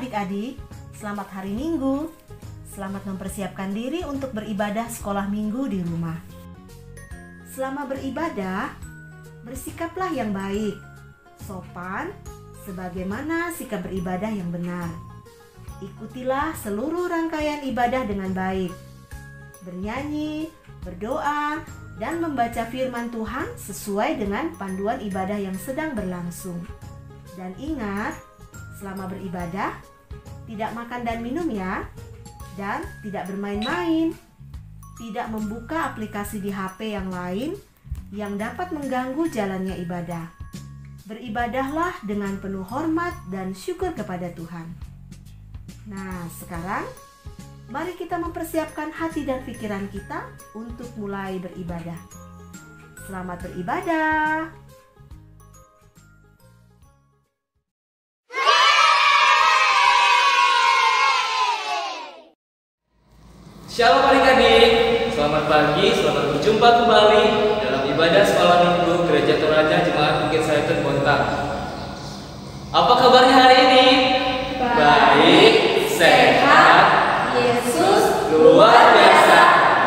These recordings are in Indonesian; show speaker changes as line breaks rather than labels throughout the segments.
adik-adik, selamat hari Minggu. Selamat mempersiapkan diri untuk beribadah sekolah Minggu di rumah. Selama beribadah, bersikaplah yang baik, sopan, sebagaimana sikap beribadah yang benar. Ikutilah seluruh rangkaian ibadah dengan baik, bernyanyi, berdoa, dan membaca firman Tuhan sesuai dengan panduan ibadah yang sedang berlangsung. Dan ingat, selama beribadah, tidak makan dan minum ya, dan tidak bermain-main, tidak membuka aplikasi di HP yang lain yang dapat mengganggu jalannya ibadah. Beribadahlah dengan penuh hormat dan syukur kepada Tuhan. Nah, sekarang mari kita mempersiapkan hati dan pikiran kita untuk mulai beribadah. Selamat beribadah.
Shalom adik-adik, selamat pagi, selamat berjumpa kembali dalam ibadah sekolah Minggu Gereja Toraja Jemaat Bukit Saitun Bontang. Apa kabarnya hari ini? Baik, sehat, Yesus luar biasa.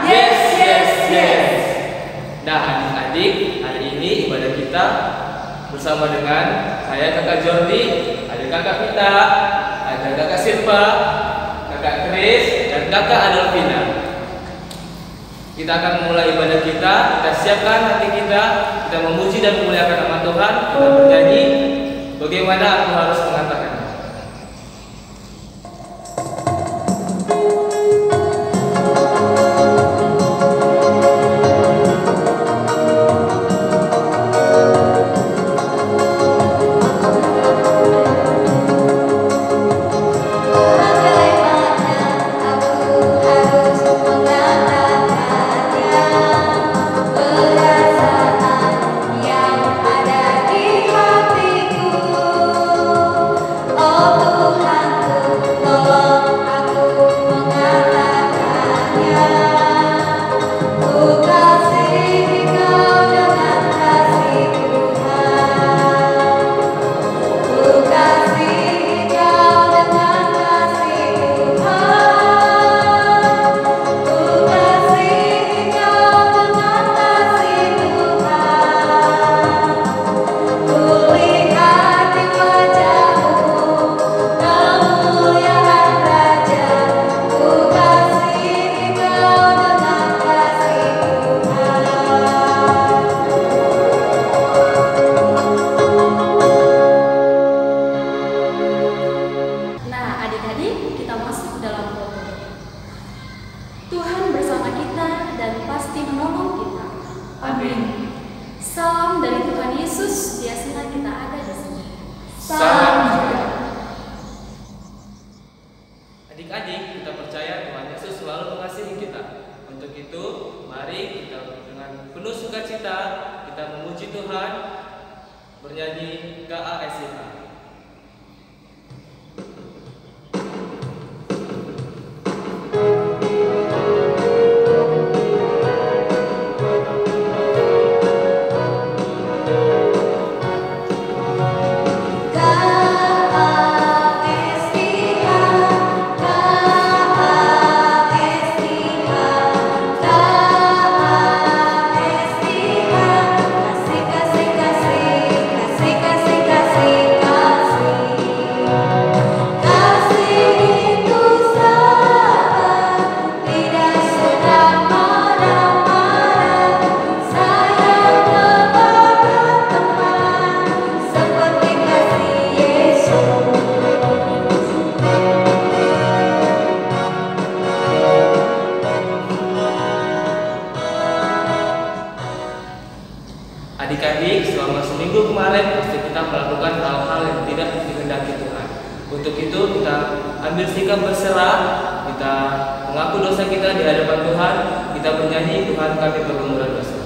Yes, yes, yes. Nah adik-adik, hari ini ibadah kita bersama dengan saya Kakak Jordi, ada Kakak Vita, ada Kakak Silva, Kakak Chris, dan Kakak Adolfina. Kita akan memulai ibadah kita siapkan hati kita memuji dan memuliakan nama Tuhan, kita bernyanyi bagaimana aku harus mengatakan. Adik-adik, kita percaya Tuhan Yesus selalu mengasihi kita. Untuk itu, mari kita dengan penuh sukacita kita memuji Tuhan, bernyanyi KASIH. Adik-adik, selama seminggu kemarin pasti kita melakukan hal-hal yang tidak dikehendaki Tuhan. Untuk itu kita ambil sikap berserah, kita mengaku dosa kita di hadapan Tuhan, kita bernyanyi Tuhan kami bergumuran dosa.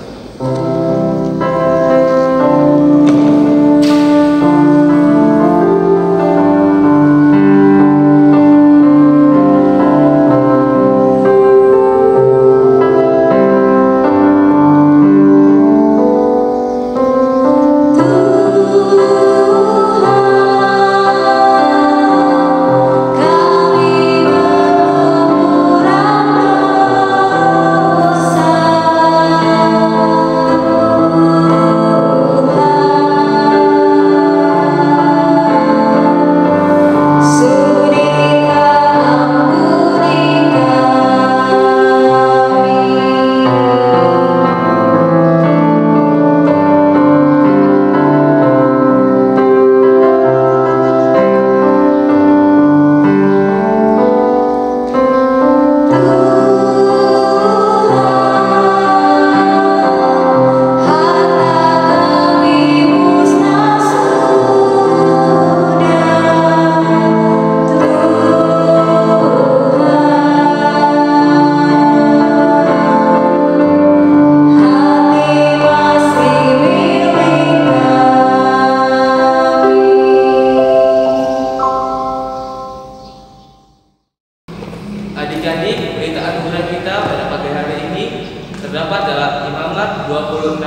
terdapat dalam Imamat 26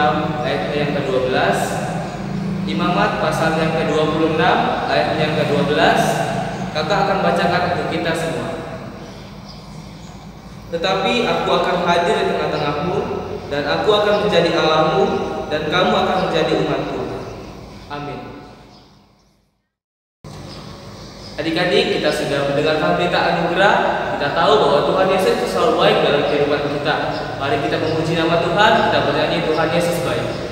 ayat yang ke-12, Imamat pasal yang ke-26 ayat yang ke-12. Kakak akan bacakan untuk kita semua. Tetapi aku akan hadir di tengah-tengahmu, dan aku akan menjadi Allahmu, dan kamu akan menjadi umatku. Amin. Adik-adik, kita sudah mendengarkan berita anugerah. Kita tahu bahwa Tuhan Yesus itu selalu baik dalam kehidupan kita. Mari kita memuji nama Tuhan. Kita bernyanyi Tuhan Yesus baik.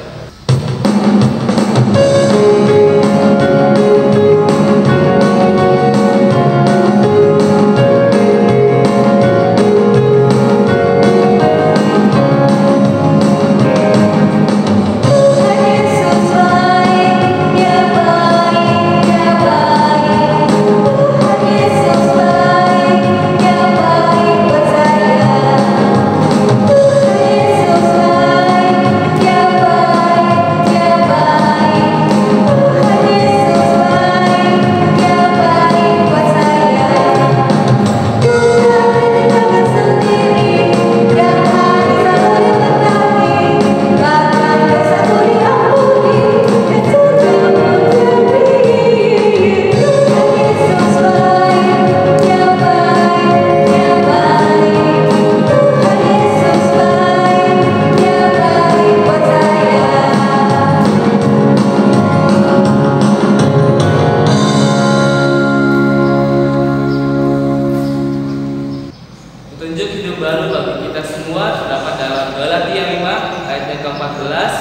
Petunjuk hidup baru bagi kita semua terdapat dalam Galatia 5 ayat yang ke-14.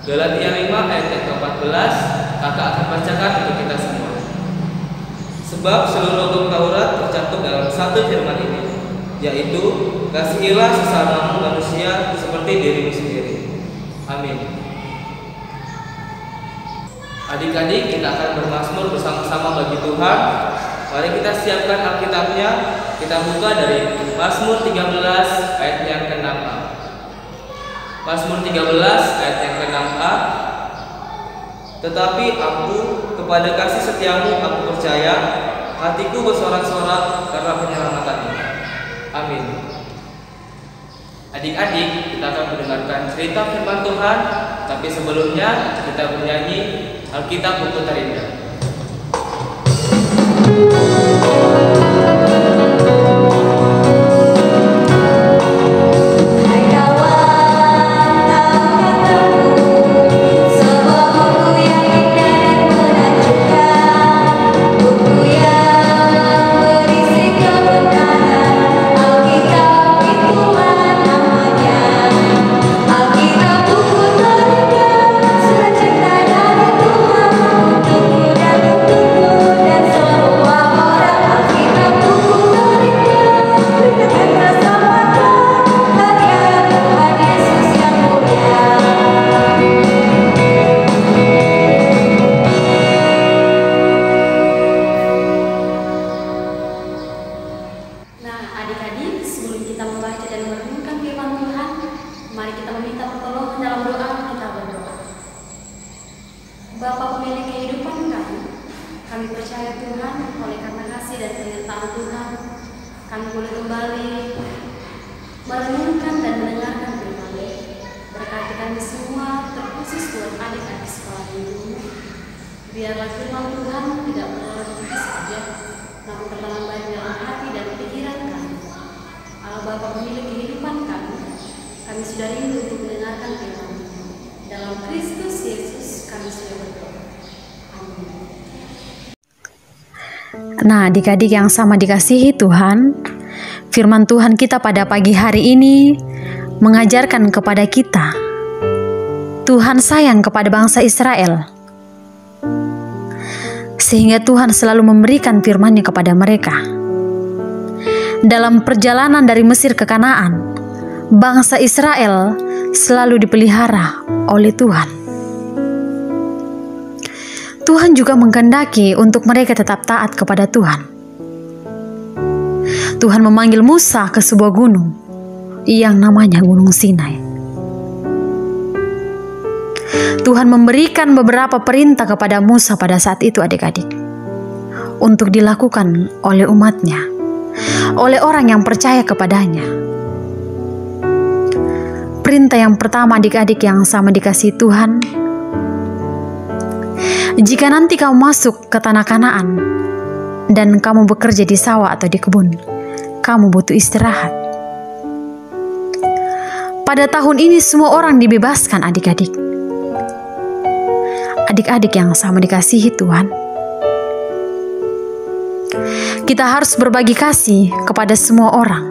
Galatia 5 ayat yang ke-14. Kakak akan bacakan untuk kita semua. Sebab seluruh hukum Taurat tercantum dalam satu firman ini, yaitu kasihilah sesamamu manusia seperti dirimu sendiri. Amin. Adik-adik, kita akan bermazmur bersama-sama bagi Tuhan. Mari kita siapkan Alkitabnya. Kita buka dari Mazmur 13 ayat yang ke-6a. Mazmur 13 ayat yang ke-6a. Tetapi aku kepada kasih setiamu aku percaya, hatiku bersorak-sorak karena penyelamatanmu. Amin. Adik-adik, kita akan mendengarkan cerita firman Tuhan, tapi sebelumnya kita bernyanyi Alkitab Buku Terindah.
Bapa pemilik kehidupan kami percaya Tuhan, oleh karena kasih dan penyertaan Tuhan, kami boleh kembali merenungkan dan mendengarkan firman-Mu. Berkati kami semua, terkhusus buat adik-adik sekolah minggu. Biarlah firman Tuhan tidak melorot begitu saja, namun tertanam baik dalam hati dan pikiran kami. Allah Bapa pemilik kehidupan kami sudah rindu untuk mendengarkan firman-Mu. Dalam Kristus Yesus kami sudah berdoa. Amin.
Nah, adik-adik yang sama dikasihi Tuhan, firman Tuhan kita pada pagi hari ini mengajarkan kepada kita, Tuhan sayang kepada bangsa Israel, sehingga Tuhan selalu memberikan firman-Nya kepada mereka. Dalam perjalanan dari Mesir ke Kanaan, bangsa Israel selalu dipelihara oleh Tuhan. Tuhan juga mengkehendaki untuk mereka tetap taat kepada Tuhan. Tuhan memanggil Musa ke sebuah gunung yang namanya Gunung Sinai. Tuhan memberikan beberapa perintah kepada Musa pada saat itu, adik-adik, untuk dilakukan oleh umatnya, oleh orang yang percaya kepadanya. perintah yang pertama adik-adik yang sama dikasihi Tuhan. Jika nanti kamu masuk ke tanah Kanaan dan kamu bekerja di sawah atau di kebun, kamu butuh istirahat. Pada tahun ini semua orang dibebaskan adik-adik. Adik-adik yang sama dikasihi Tuhan. Kita harus berbagi kasih kepada semua orang.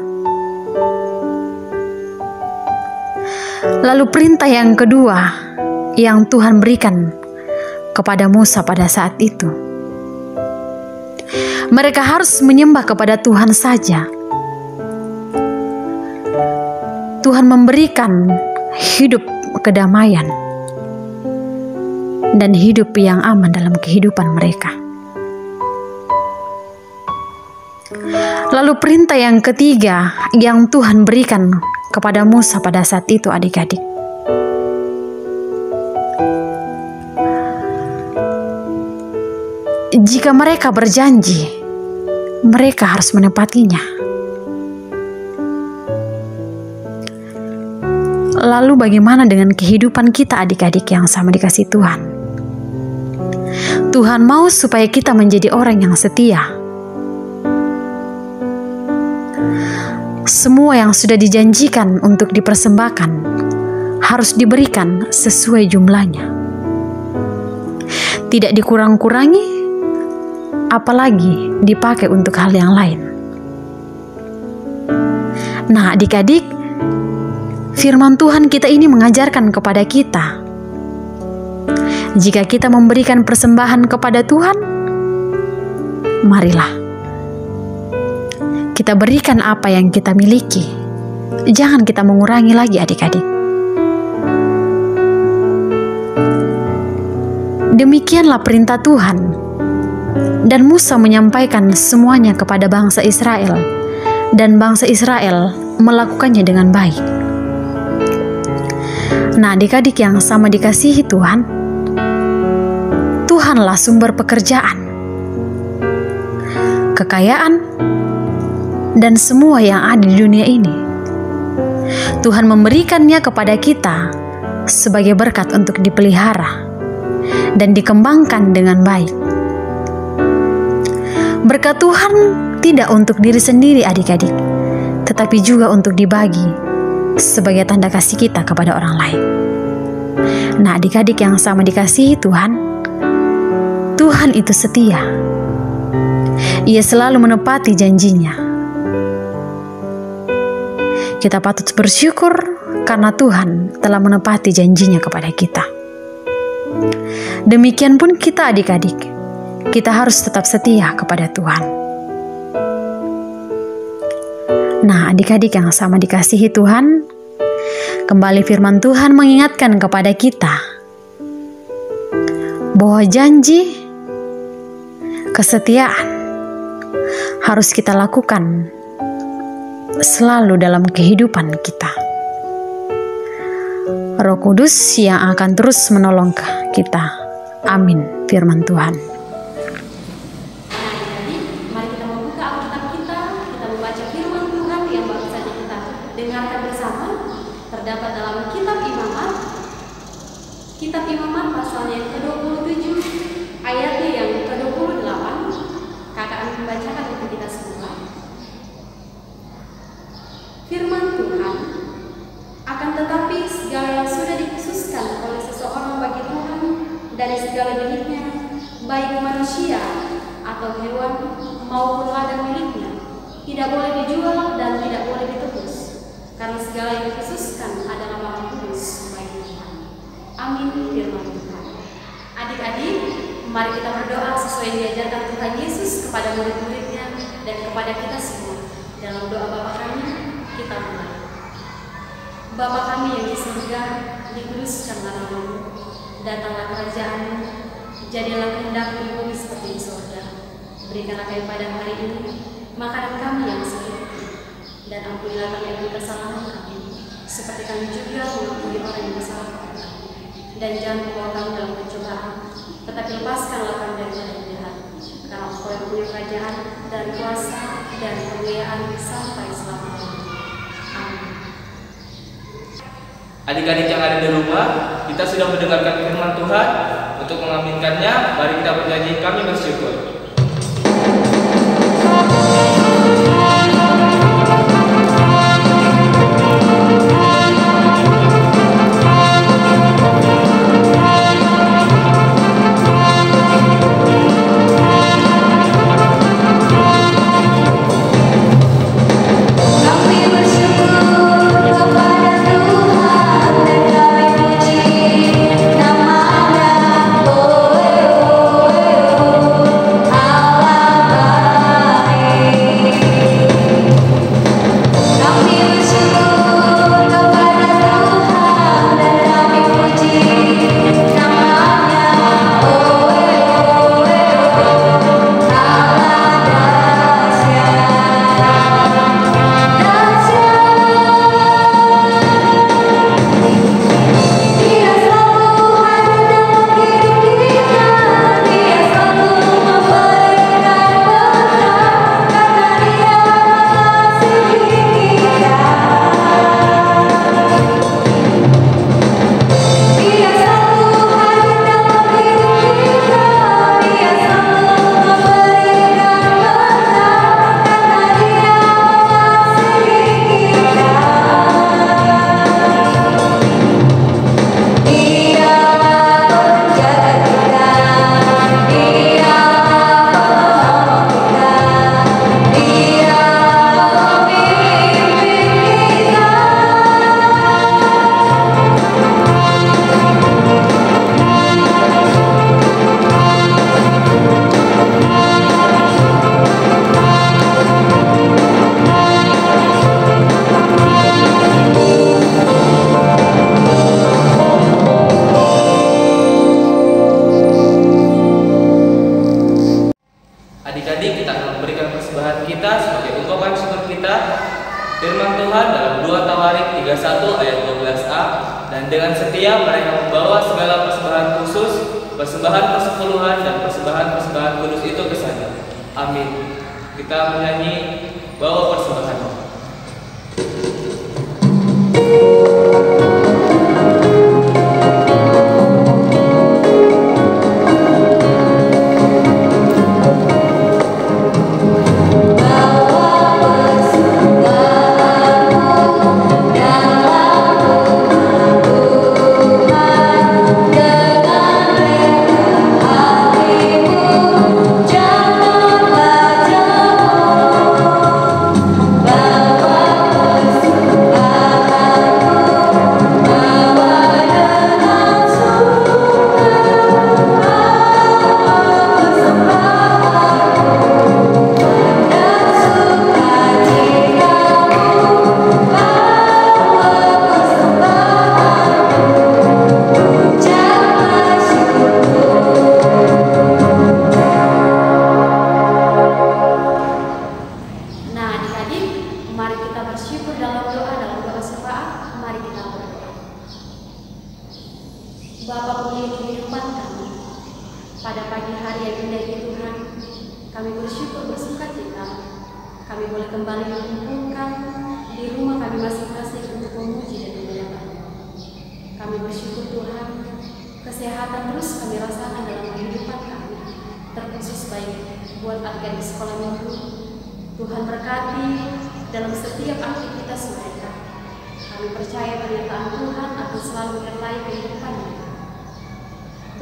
Lalu perintah yang kedua yang Tuhan berikan kepada Musa pada saat itu. Mereka harus menyembah kepada Tuhan saja. Tuhan memberikan hidup kedamaian dan hidup yang aman dalam kehidupan mereka. Lalu perintah yang ketiga yang Tuhan berikan kepada Musa pada saat itu adik-adik. Jika mereka berjanji, mereka harus menepatinya. Lalu bagaimana dengan kehidupan kita adik-adik yang sama dikasihi Tuhan? Tuhan mau supaya kita menjadi orang yang setia. Semua yang sudah dijanjikan untuk dipersembahkan harus diberikan sesuai jumlahnya. Tidak dikurang-kurangi, apalagi dipakai untuk hal yang lain. Nah, adik-adik, firman Tuhan kita ini mengajarkan kepada kita, jika kita memberikan persembahan kepada Tuhan, marilah kita berikan apa yang kita miliki. Jangan kita mengurangi lagi adik-adik. Demikianlah perintah Tuhan. Dan Musa menyampaikan semuanya kepada bangsa Israel, dan bangsa Israel melakukannya dengan baik. Nah, adik-adik yang sama dikasihi Tuhan, Tuhanlah sumber pekerjaan, kekayaan, dan semua yang ada di dunia ini. Tuhan memberikannya kepada kita sebagai berkat untuk dipelihara dan dikembangkan dengan baik. Berkat Tuhan tidak untuk diri sendiri adik-adik, tetapi juga untuk dibagi sebagai tanda kasih kita kepada orang lain. Nah, adik-adik yang sama dikasihi Tuhan, Tuhan itu setia. Ia selalu menepati janjinya. Kita patut bersyukur karena Tuhan telah menepati janjinya kepada kita. Demikian pun kita adik-adik, kita harus tetap setia kepada Tuhan. Nah, adik-adik yang sama dikasihi Tuhan, kembali firman Tuhan mengingatkan kepada kita bahwa janji, kesetiaan harus kita lakukan selalu dalam kehidupan kita. Roh Kudus yang akan terus menolong kita. Amin, firman Tuhan.
Terdapat dalam kitab Imamat pasalnya yang ke-27, ayatnya yang ke-28. Kakak akan membacakan untuk kita semua. Firman Tuhan, akan tetapi segala yang sudah dikhususkan oleh seseorang bagi Tuhan dari segala miliknya, baik manusia atau hewan maupun ladang miliknya, tidak boleh dijual dan tidak boleh ditebus, karena segala yang dikhususkan adalah barang kudus bagi Tuhan. Amin, firman Tuhan. Adik-adik, mari kita berdoa sesuai yang diajarkan Tuhan Yesus kepada murid-muridnya dan kepada kita semua. Dalam doa Bapa kami, kita mulai. Bapa kami yang di surga, dikuduskanlah namamu, datanglah kerajaan-Mu, jadilah kehendak-Mu di bumi seperti di surga. Berikanlah kami pada hari ini makanan kami yang secukupnya, dan ampunilah kami kesalahan kami, seperti kami juga mengampuni orang yang bersalah kepada kami. Dan jangan membawa kami dalam pencobaan, tetapi lepaskanlah kami dari yang jahat. Karena Engkau yang punya kerajaan dan kuasa dan kemuliaan sampai selama-lamanya. Amin.
Adik-adik yang ada di rumah, kita sudah mendengarkan firman Tuhan. Untuk mengaminkannya, mari kita bernyanyi Kami Bersyukur. Adik-adik, kita akan memberikan persembahan kita sebagai ungkapan syukur kita. Firman Tuhan dalam 2 Tawarik 31 ayat 12a, dan dengan setia mereka membawa segala persembahan khusus, persembahan persepuluhan dan persembahan kudus itu ke sana. Amin. Kita menyanyi bawa persembahan.
Bapa pemilik kehidupan kami, pada pagi hari yang indah ini Tuhan, kami bersyukur bersukacita. Kami boleh kembali dikumpulkan di rumah kami masing-masing untuk memuji dan menyembah. Kami bersyukur Tuhan, kesehatan terus kami rasakan dalam kehidupan kami, terkhusus baik buat adik-adik sekolah minggu. Tuhan berkati dalam setiap aktivitas mereka. Kami percaya pernyataan Tuhan akan selalu menyertai kehidupan mereka.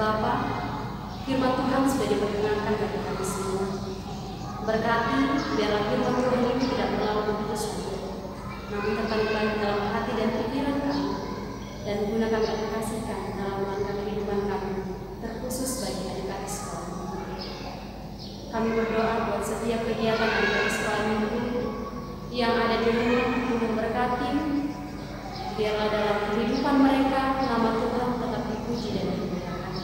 Bapa, firman Tuhan sudah diperkenalkan bagi kami semua. Berkati, biarlah firman Tuhan ini tidak terlalu begitu sulit, namun tertanam baik dalam hati dan pikiran kami, dan guna kami aplikasikan dalam langkah kehidupan kami, terkhusus bagi adik-adik sekolah minggu. Kami berdoa buat setiap kegiatan adik-adik sekolah minggu yang ada di rumah, Tuhan berkati. Biarlah dalam kehidupan mereka nama Tuhan tetap dipuji dan dimuliakan.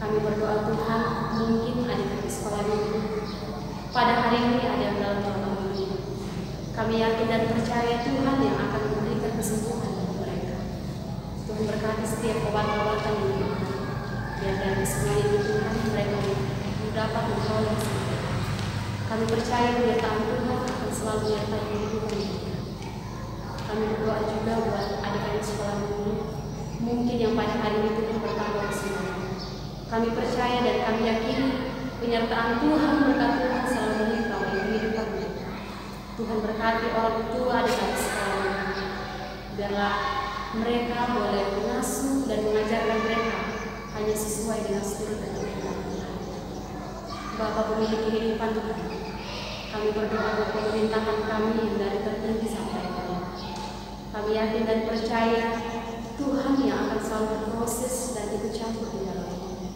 Kami berdoa Tuhan, mungkin adik-adik sekolah minggu pada hari ini ada yang dalam malam ini. Kami yakin dan percaya Tuhan yang akan memberikan kesembuhan bagi mereka. Tuhan berkati setiap obat-obatan yang diberikan. Biar dari semuanya itu Tuhan mereka dapat memperoleh kesembuhan. Kami percaya penyertaan Tuhan akan selalu menyertai kehidupan mereka. Kami berdoa juga buat adik-adik sekolah minggu, mungkin yang pada hari ini Tuhan bertambah usianya. Kami percaya dan kami yakini penyertaan Tuhan, berkat Tuhan selalu melimpah bagi kehidupan mereka. Tuhan berkati orang tua adik-adik sekolah minggu, biarlah mereka boleh mengasuh dan mengajarkan mereka hanya sesuai dengan seluruh dan firman Tuhan. Bapa pemilik kehidupan Tuhan, kami berdoa buat pemerintahan kami yang dari tertinggi sampai bawah. Kami yakin dan percaya Tuhan yang akan selalu berproses dan ikut campur di dalamnya.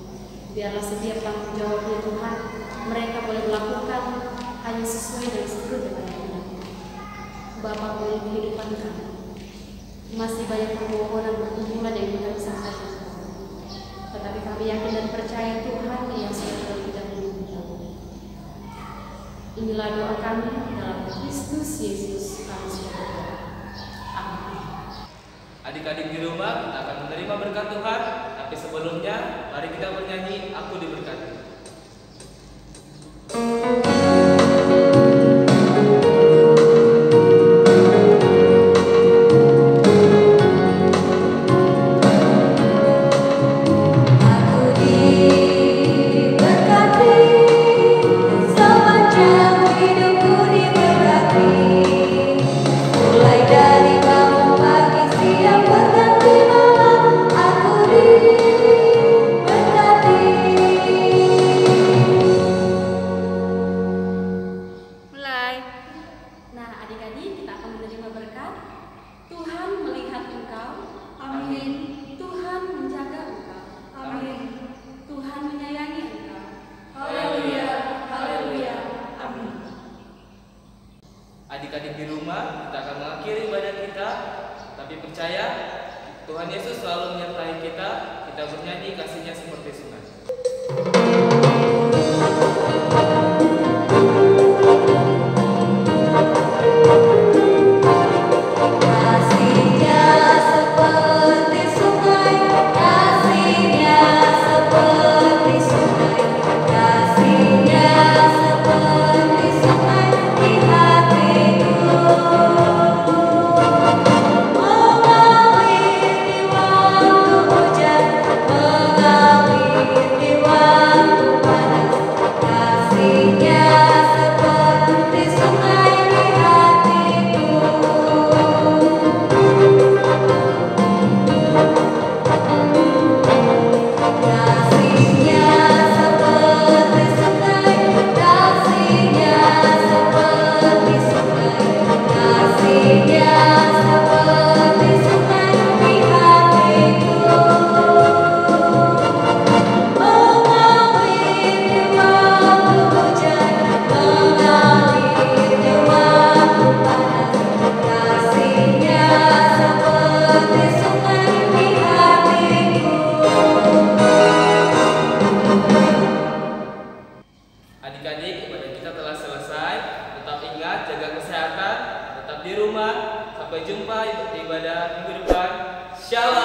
Biarlah setiap tanggung jawabnya Tuhan, mereka boleh melakukan hanya sesuai dan seluruh dengan firman. Bapa pemilik kehidupan kami, masih banyak permohonan berkumpulan yang kita bisa sampaikan. Tetapi kami yakin dan percaya Tuhan yang sudah terlebih dahulu menjawab. Inilah doa kami dalam Kristus Yesus kami sudah berdoa. Amin.
Adik-adik di rumah, kita akan menerima berkat Tuhan. Tapi sebelumnya, mari kita bernyanyi Aku Diberkati. Adik-adik di rumah, kita akan mengakhiri ibadah kita, tapi percaya Tuhan Yesus selalu menyertai kita. Kita bernyanyi kasihnya seperti sungai. Adik-adik, ibadah kita telah selesai. Tetap ingat, jaga kesehatan, tetap di rumah. Sampai jumpa di ibadah minggu depan. Shalom.